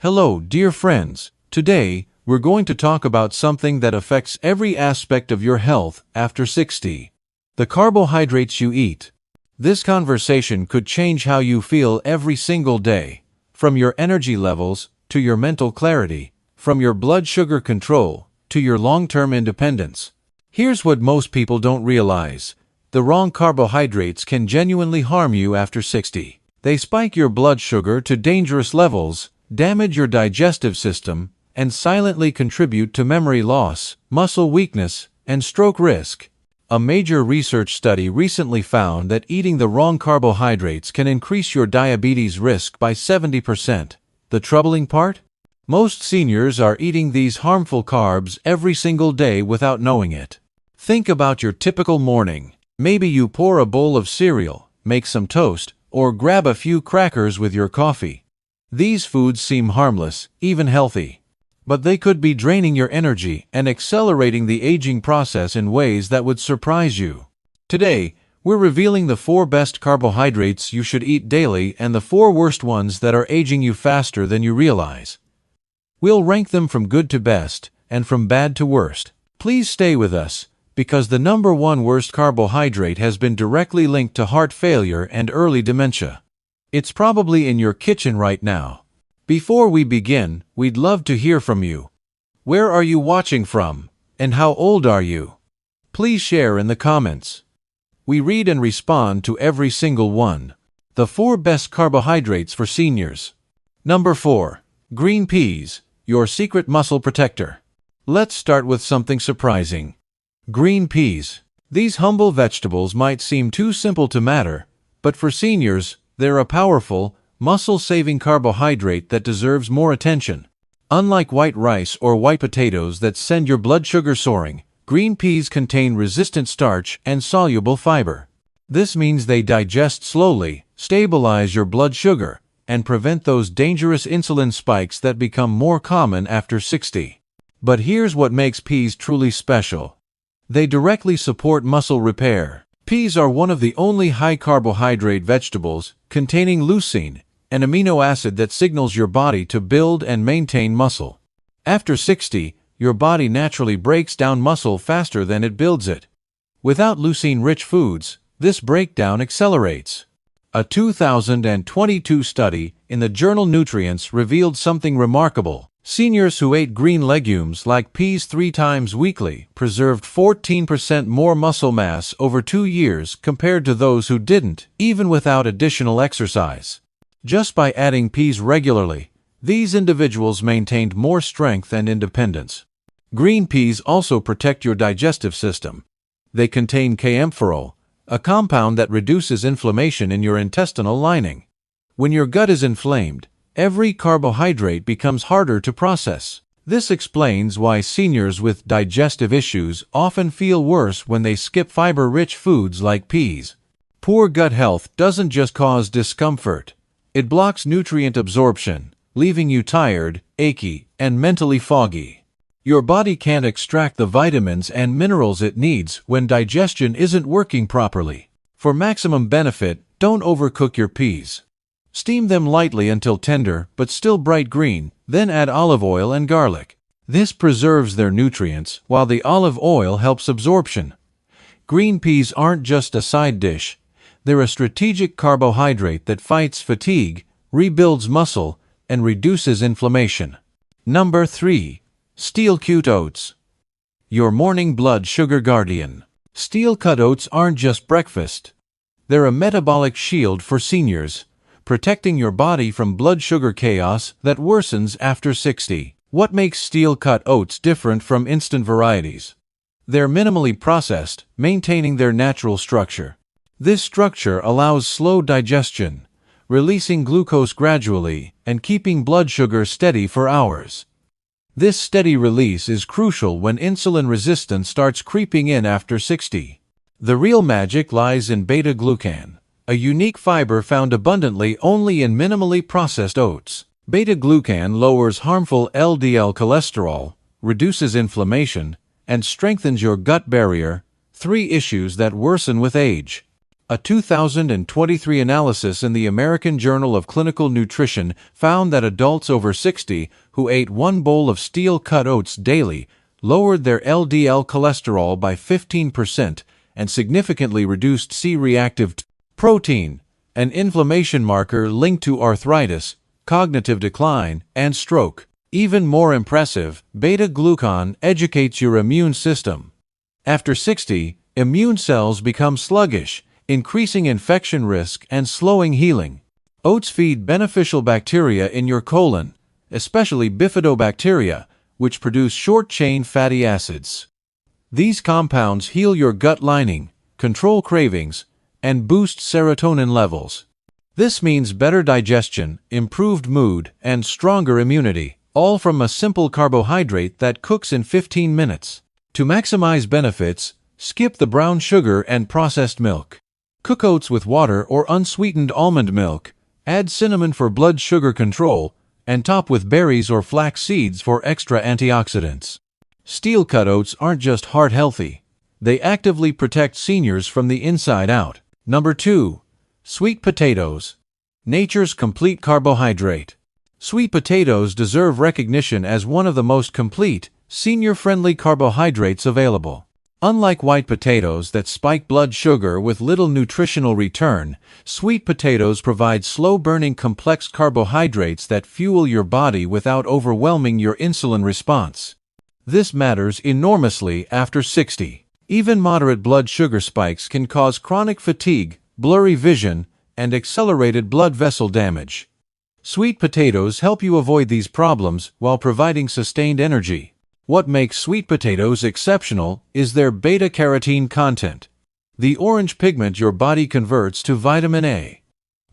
Hello, dear friends. Today, we're going to talk about something that affects every aspect of your health after 60. The carbohydrates you eat. This conversation could change how you feel every single day, from your energy levels to your mental clarity, from your blood sugar control to your long-term independence. Here's what most people don't realize. The wrong carbohydrates can genuinely harm you after 60. They spike your blood sugar to dangerous levels, damage your digestive system, and silently contribute to memory loss, muscle weakness, and stroke risk. A major research study recently found that eating the wrong carbohydrates can increase your diabetes risk by 70%. The troubling part? Most seniors are eating these harmful carbs every single day without knowing it. Think about your typical morning. Maybe you pour a bowl of cereal, make some toast, or grab a few crackers with your coffee. These foods seem harmless, even healthy. But they could be draining your energy and accelerating the aging process in ways that would surprise you. Today, we're revealing the 4 best carbohydrates you should eat daily and the 4 worst ones that are aging you faster than you realize. We'll rank them from good to best and from bad to worst. Please stay with us, because the number 1 worst carbohydrate has been directly linked to heart failure and early dementia. It's probably in your kitchen right now. Before we begin, we'd love to hear from you. Where are you watching from, and how old are you? Please share in the comments. We read and respond to every single one. The 4 best carbohydrates for seniors. Number 4. Green peas, your secret muscle protector. Let's start with something surprising. Green peas. These humble vegetables might seem too simple to matter, but for seniors, they're a powerful, muscle-saving carbohydrate that deserves more attention. Unlike white rice or white potatoes that send your blood sugar soaring, green peas contain resistant starch and soluble fiber. This means they digest slowly, stabilize your blood sugar, and prevent those dangerous insulin spikes that become more common after 60. But here's what makes peas truly special. They directly support muscle repair. Peas are one of the only high-carbohydrate vegetables containing leucine, an amino acid that signals your body to build and maintain muscle. After 60, your body naturally breaks down muscle faster than it builds it. Without leucine-rich foods, this breakdown accelerates. A 2022 study in the journal Nutrients revealed something remarkable. Seniors who ate green legumes like peas 3 times weekly preserved 14% more muscle mass over 2 years compared to those who didn't, even without additional exercise. Just by adding peas regularly, these individuals maintained more strength and independence. Green peas also protect your digestive system. They contain kaempferol, a compound that reduces inflammation in your intestinal lining. When your gut is inflamed, every carbohydrate becomes harder to process. This explains why seniors with digestive issues often feel worse when they skip fiber-rich foods like peas. Poor gut health doesn't just cause discomfort. It blocks nutrient absorption, leaving you tired, achy, and mentally foggy. Your body can't extract the vitamins and minerals it needs when digestion isn't working properly. For maximum benefit, don't overcook your peas. Steam them lightly until tender but still bright green, then add olive oil and garlic. This preserves their nutrients while the olive oil helps absorption. Green peas aren't just a side dish. They're a strategic carbohydrate that fights fatigue, rebuilds muscle, and reduces inflammation. Number 3. Steel-cut oats. Your morning blood sugar guardian. Steel-cut oats aren't just breakfast. They're a metabolic shield for seniors, protecting your body from blood sugar chaos that worsens after 60. What makes steel-cut oats different from instant varieties? They're minimally processed, maintaining their natural structure. This structure allows slow digestion, releasing glucose gradually and keeping blood sugar steady for hours. This steady release is crucial when insulin resistance starts creeping in after 60. The real magic lies in beta-glucan, a unique fiber found abundantly only in minimally processed oats. Beta-glucan lowers harmful LDL cholesterol, reduces inflammation, and strengthens your gut barrier, 3 issues that worsen with age. A 2023 analysis in the American Journal of Clinical Nutrition found that adults over 60 who ate 1 bowl of steel-cut oats daily lowered their LDL cholesterol by 15% and significantly reduced C-reactive protein, an inflammation marker linked to arthritis, cognitive decline, and stroke. Even more impressive, beta-glucan educates your immune system. After 60, immune cells become sluggish, increasing infection risk and slowing healing. Oats feed beneficial bacteria in your colon, especially bifidobacteria, which produce short-chain fatty acids. These compounds heal your gut lining, control cravings, and boost serotonin levels. This means better digestion, improved mood, and stronger immunity, all from a simple carbohydrate that cooks in 15 minutes. To maximize benefits, skip the brown sugar and processed milk. Cook oats with water or unsweetened almond milk, add cinnamon for blood sugar control, and top with berries or flax seeds for extra antioxidants. Steel-cut oats aren't just heart-healthy. They actively protect seniors from the inside out. Number 2. Sweet potatoes. Nature's complete carbohydrate. Sweet potatoes deserve recognition as one of the most complete, senior-friendly carbohydrates available. Unlike white potatoes that spike blood sugar with little nutritional return, sweet potatoes provide slow-burning complex carbohydrates that fuel your body without overwhelming your insulin response. This matters enormously after 60. Even moderate blood sugar spikes can cause chronic fatigue, blurry vision, and accelerated blood vessel damage. Sweet potatoes help you avoid these problems while providing sustained energy. What makes sweet potatoes exceptional is their beta-carotene content, the orange pigment your body converts to vitamin A.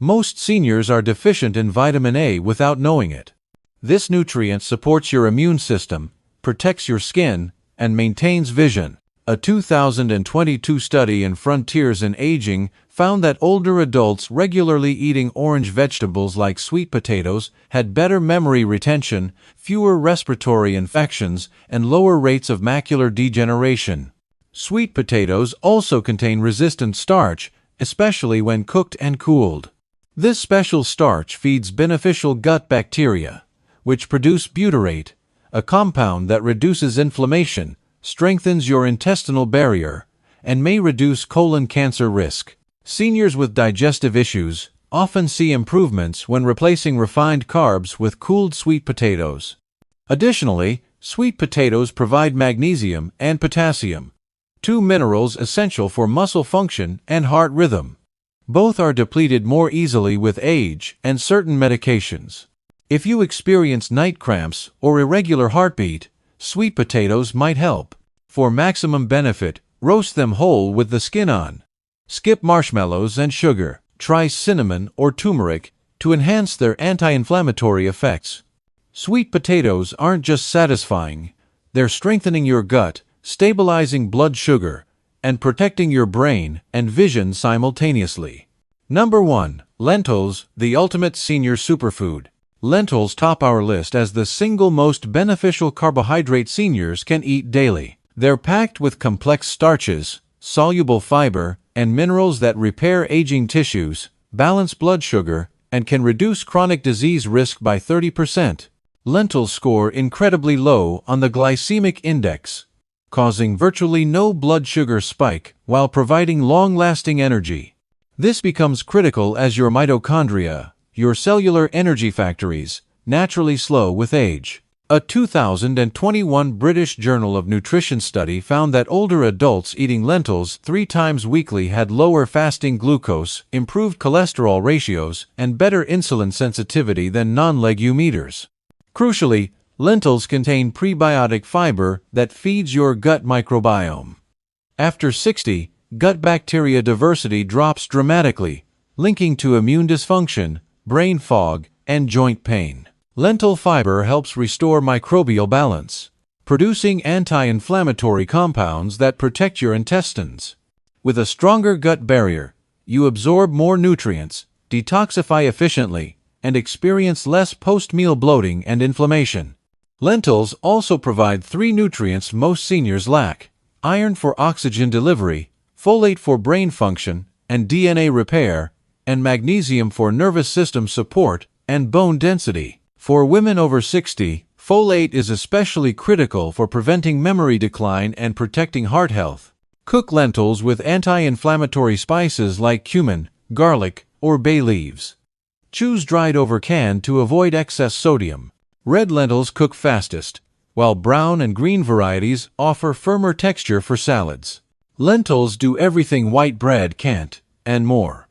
Most seniors are deficient in vitamin A without knowing it. This nutrient supports your immune system, protects your skin, and maintains vision. A 2022 study in Frontiers in Aging found that older adults regularly eating orange vegetables like sweet potatoes had better memory retention, fewer respiratory infections, and lower rates of macular degeneration. Sweet potatoes also contain resistant starch, especially when cooked and cooled. This special starch feeds beneficial gut bacteria, which produce butyrate, a compound that reduces inflammation, strengthens your intestinal barrier, and may reduce colon cancer risk. Seniors with digestive issues often see improvements when replacing refined carbs with cooled sweet potatoes. Additionally, sweet potatoes provide magnesium and potassium, 2 minerals essential for muscle function and heart rhythm. Both are depleted more easily with age and certain medications. If you experience night cramps or irregular heartbeat, sweet potatoes might help. For maximum benefit, roast them whole with the skin on. Skip marshmallows and sugar. Try cinnamon or turmeric to enhance their anti-inflammatory effects. Sweet potatoes aren't just satisfying, they're strengthening your gut, stabilizing blood sugar, and protecting your brain and vision simultaneously. Number 1. Lentils, the ultimate senior superfood. Lentils top our list as the single most beneficial carbohydrate seniors can eat daily. They're packed with complex starches, soluble fiber, and minerals that repair aging tissues, balance blood sugar, and can reduce chronic disease risk by 30%. Lentils score incredibly low on the glycemic index, causing virtually no blood sugar spike while providing long-lasting energy. This becomes critical as your mitochondria, your cellular energy factories, naturally slow with age. A 2021 British Journal of Nutrition study found that older adults eating lentils 3 times weekly had lower fasting glucose, improved cholesterol ratios, and better insulin sensitivity than non-legume eaters. Crucially, lentils contain prebiotic fiber that feeds your gut microbiome. After 60, gut bacteria diversity drops dramatically, linking to immune dysfunction, brain fog, and joint pain. Lentil fiber helps restore microbial balance, producing anti-inflammatory compounds that protect your intestines. With a stronger gut barrier, you absorb more nutrients, detoxify efficiently, and experience less post-meal bloating and inflammation. Lentils also provide 3 nutrients most seniors lack: iron for oxygen delivery, folate for brain function, and DNA repair, and magnesium for nervous system support and bone density. For women over 60, folate is especially critical for preventing memory decline and protecting heart health. Cook lentils with anti-inflammatory spices like cumin, garlic, or bay leaves. Choose dried over canned to avoid excess sodium. Red lentils cook fastest, while brown and green varieties offer firmer texture for salads. Lentils do everything white bread can't, and more.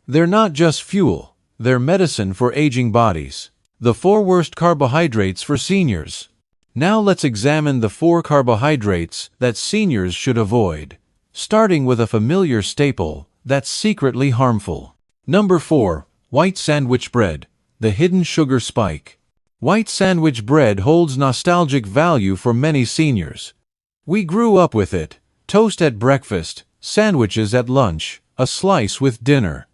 They're not just fuel, they're medicine for aging bodies. The 4 worst carbohydrates for seniors. Now let's examine the 4 carbohydrates that seniors should avoid, starting with a familiar staple that's secretly harmful. Number 4. White sandwich bread, the hidden sugar spike. White sandwich bread holds nostalgic value for many seniors. We grew up with it: toast at breakfast, sandwiches at lunch, a slice with dinner.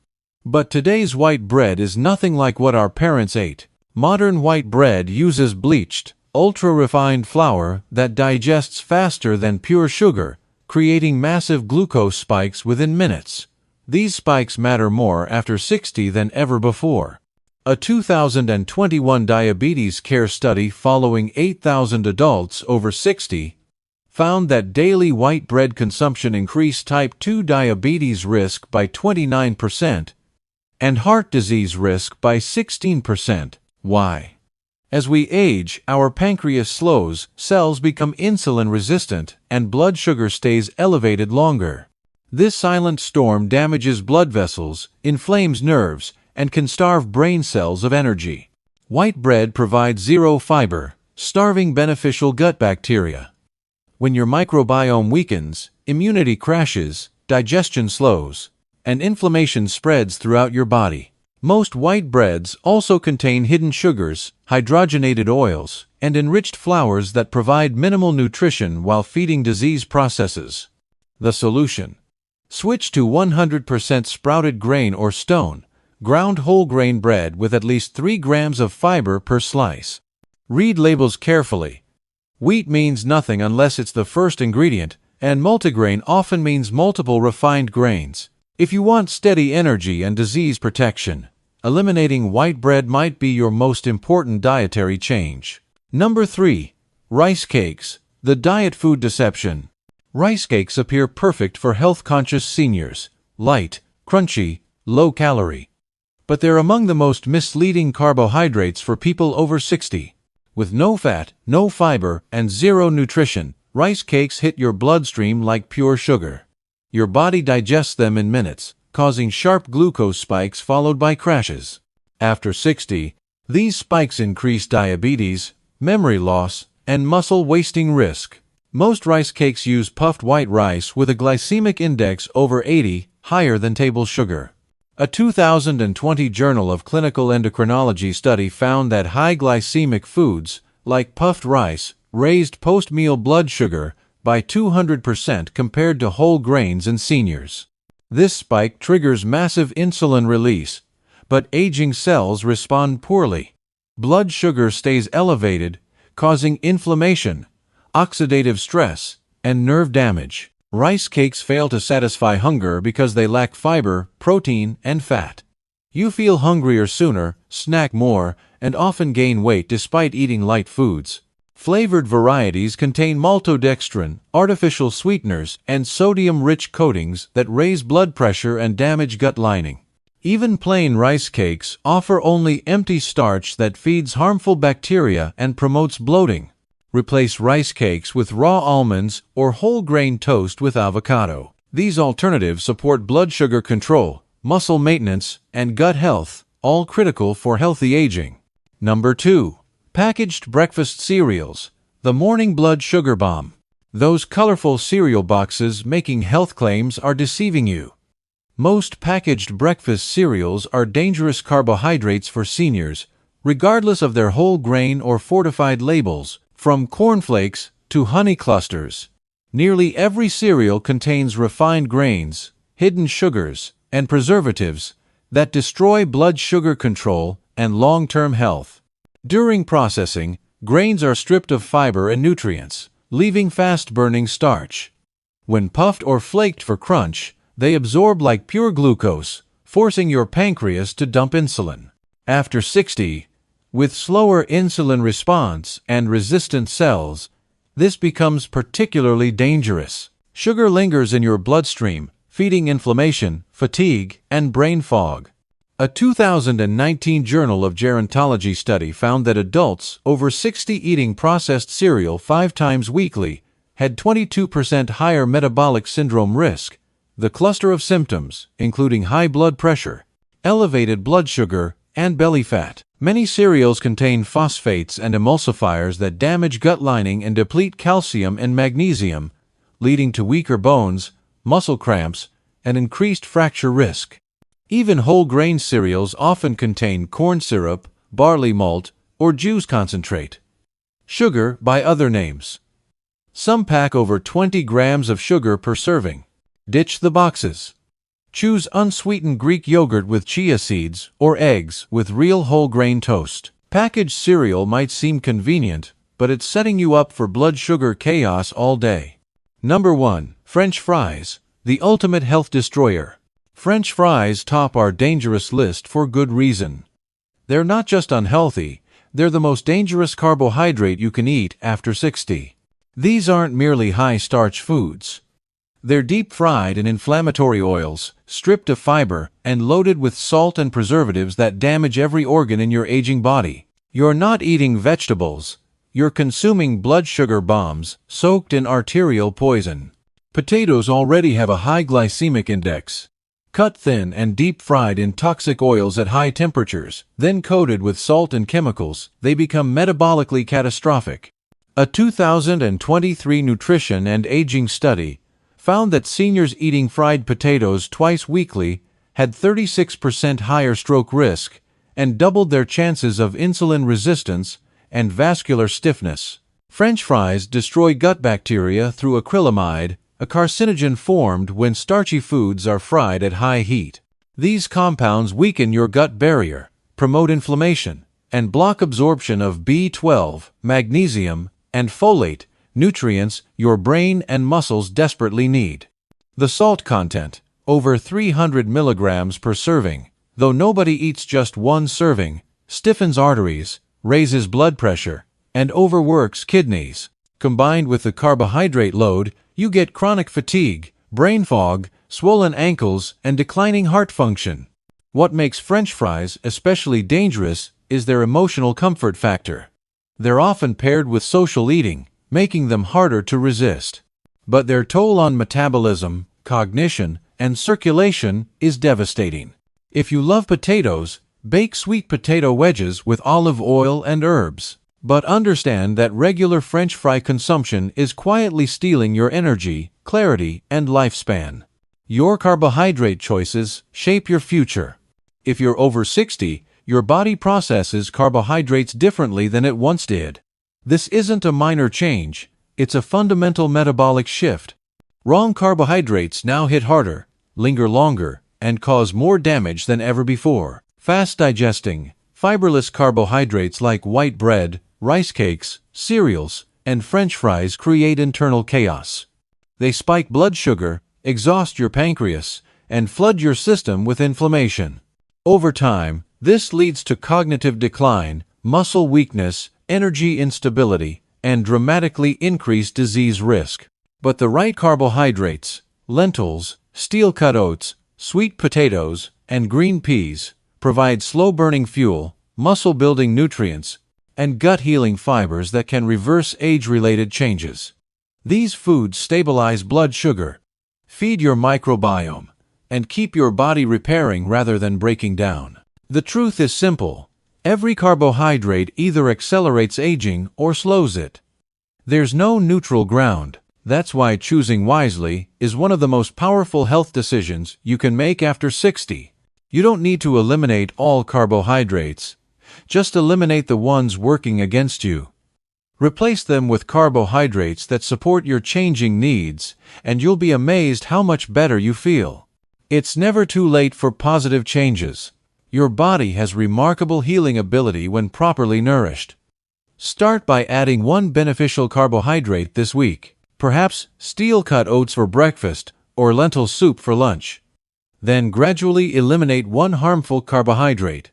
But today's white bread is nothing like what our parents ate. Modern white bread uses bleached, ultra-refined flour that digests faster than pure sugar, creating massive glucose spikes within minutes. These spikes matter more after 60 than ever before. A 2021 diabetes care study following 8,000 adults over 60 found that daily white bread consumption increased type 2 diabetes risk by 29% and heart disease risk by 16%. Why? As we age, our pancreas slows, cells become insulin resistant, and blood sugar stays elevated longer. This silent storm damages blood vessels, inflames nerves, and can starve brain cells of energy. White bread provides zero fiber, starving beneficial gut bacteria. When your microbiome weakens, immunity crashes, digestion slows, and inflammation spreads throughout your body. Most white breads also contain hidden sugars, hydrogenated oils, and enriched flours that provide minimal nutrition while feeding disease processes. The solution: switch to 100% sprouted grain or stone, ground whole grain bread with at least 3 grams of fiber per slice. Read labels carefully. Wheat means nothing unless it's the first ingredient, and multigrain often means multiple refined grains. If you want steady energy and disease protection, eliminating white bread might be your most important dietary change. Number 3. Rice cakes, the diet food deception. Rice cakes appear perfect for health-conscious seniors: light, crunchy, low-calorie. But they're among the most misleading carbohydrates for people over 60. With no fat, no fiber, and zero nutrition, rice cakes hit your bloodstream like pure sugar. Your body digests them in minutes, causing sharp glucose spikes followed by crashes. After 60, these spikes increase diabetes, memory loss, and muscle wasting risk. Most rice cakes use puffed white rice with a glycemic index over 80, higher than table sugar. A 2020 Journal of Clinical Endocrinology study found that high glycemic foods, like puffed rice, raised post-meal blood sugar by 200% compared to whole grains in seniors. This spike triggers massive insulin release, but aging cells respond poorly. Blood sugar stays elevated, causing inflammation, oxidative stress, and nerve damage. Rice cakes fail to satisfy hunger because they lack fiber, protein, and fat. You feel hungrier sooner, snack more, and often gain weight despite eating light foods. Flavored varieties contain maltodextrin, artificial sweeteners, and sodium-rich coatings that raise blood pressure and damage gut lining. Even plain rice cakes offer only empty starch that feeds harmful bacteria and promotes bloating. Replace rice cakes with raw almonds or whole grain toast with avocado. These alternatives support blood sugar control, muscle maintenance, and gut health, all critical for healthy aging. Number 2. Packaged breakfast cereals, the morning blood sugar bomb. Those colorful cereal boxes making health claims are deceiving you. Most packaged breakfast cereals are dangerous carbohydrates for seniors, regardless of their whole grain or fortified labels, from cornflakes to honey clusters. Nearly every cereal contains refined grains, hidden sugars, and preservatives that destroy blood sugar control and long-term health. During processing, grains are stripped of fiber and nutrients, leaving fast-burning starch. When puffed or flaked for crunch, They absorb like pure glucose, forcing your pancreas to dump insulin. After 60, with slower insulin response and resistant cells, this becomes particularly dangerous. Sugar lingers in your bloodstream, feeding inflammation, fatigue, and brain fog. A 2019 Journal of Gerontology study found that adults over 60 eating processed cereal 5 times weekly had 22% higher metabolic syndrome risk. The cluster of symptoms, including high blood pressure, elevated blood sugar, and belly fat. Many cereals contain phosphates and emulsifiers that damage gut lining and deplete calcium and magnesium, leading to weaker bones, muscle cramps, and increased fracture risk. Even whole grain cereals often contain corn syrup, barley malt, or juice concentrate. Sugar by other names. Some pack over 20 grams of sugar per serving. Ditch the boxes. Choose unsweetened Greek yogurt with chia seeds or eggs with real whole grain toast. Packaged cereal might seem convenient, but it's setting you up for blood sugar chaos all day. Number 1. French fries, the ultimate health destroyer. French fries top our dangerous list for good reason. They're not just unhealthy, they're the most dangerous carbohydrate you can eat after 60. These aren't merely high-starch foods. They're deep-fried in inflammatory oils, stripped of fiber, and loaded with salt and preservatives that damage every organ in your aging body. You're not eating vegetables. You're consuming blood sugar bombs soaked in arterial poison. Potatoes already have a high glycemic index. Cut thin and deep-fried in toxic oils at high temperatures, then coated with salt and chemicals, they become metabolically catastrophic. A 2023 nutrition and aging study found that seniors eating fried potatoes twice weekly had 36% higher stroke risk and doubled their chances of insulin resistance and vascular stiffness. French fries destroy gut bacteria through acrylamide, a carcinogen formed when starchy foods are fried at high heat. These compounds weaken your gut barrier, promote inflammation, and block absorption of B12, magnesium, and folate, nutrients your brain and muscles desperately need. The salt content, over 300 milligrams per serving, though nobody eats just one serving, stiffens arteries, raises blood pressure, and overworks kidneys. Combined with the carbohydrate load, you get chronic fatigue, brain fog, swollen ankles, and declining heart function. What makes French fries especially dangerous is their emotional comfort factor. They're often paired with social eating, making them harder to resist. But their toll on metabolism, cognition, and circulation is devastating. If you love potatoes, bake sweet potato wedges with olive oil and herbs. But understand that regular French fry consumption is quietly stealing your energy, clarity, and lifespan. Your carbohydrate choices shape your future. If you're over 60, your body processes carbohydrates differently than it once did. This isn't a minor change, it's a fundamental metabolic shift. Wrong carbohydrates now hit harder, linger longer, and cause more damage than ever before. Fast-digesting, fiberless carbohydrates like white bread, rice cakes, cereals, and French fries create internal chaos. They spike blood sugar, exhaust your pancreas, and flood your system with inflammation. Over time, this leads to cognitive decline, muscle weakness, energy instability, and dramatically increased disease risk. But the right carbohydrates, lentils, steel-cut oats, sweet potatoes, and green peas, provide slow-burning fuel, muscle-building nutrients, and gut-healing fibers that can reverse age-related changes. These foods stabilize blood sugar, feed your microbiome, and keep your body repairing rather than breaking down. The truth is simple. Every carbohydrate either accelerates aging or slows it. There's no neutral ground. That's why choosing wisely is one of the most powerful health decisions you can make after 60. You don't need to eliminate all carbohydrates. Just eliminate the ones working against you. Replace them with carbohydrates that support your changing needs, and you'll be amazed how much better you feel. It's never too late for positive changes. Your body has remarkable healing ability when properly nourished. Start by adding one beneficial carbohydrate this week. Perhaps steel-cut oats for breakfast, or lentil soup for lunch. Then gradually eliminate one harmful carbohydrate.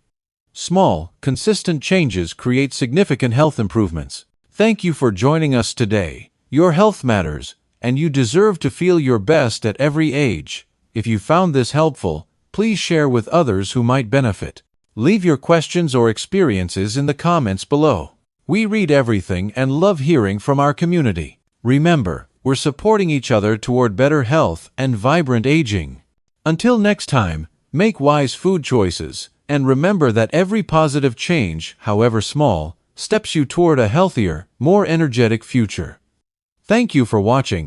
Small, consistent changes create significant health improvements. Thank you for joining us today. Your health matters, and you deserve to feel your best at every age. If you found this helpful, please share with others who might benefit. Leave your questions or experiences in the comments below. We read everything and love hearing from our community. Remember, we're supporting each other toward better health and vibrant aging. Until next time, make wise food choices, and remember that every positive change, however small, steps you toward a healthier, more energetic future. Thank you for watching.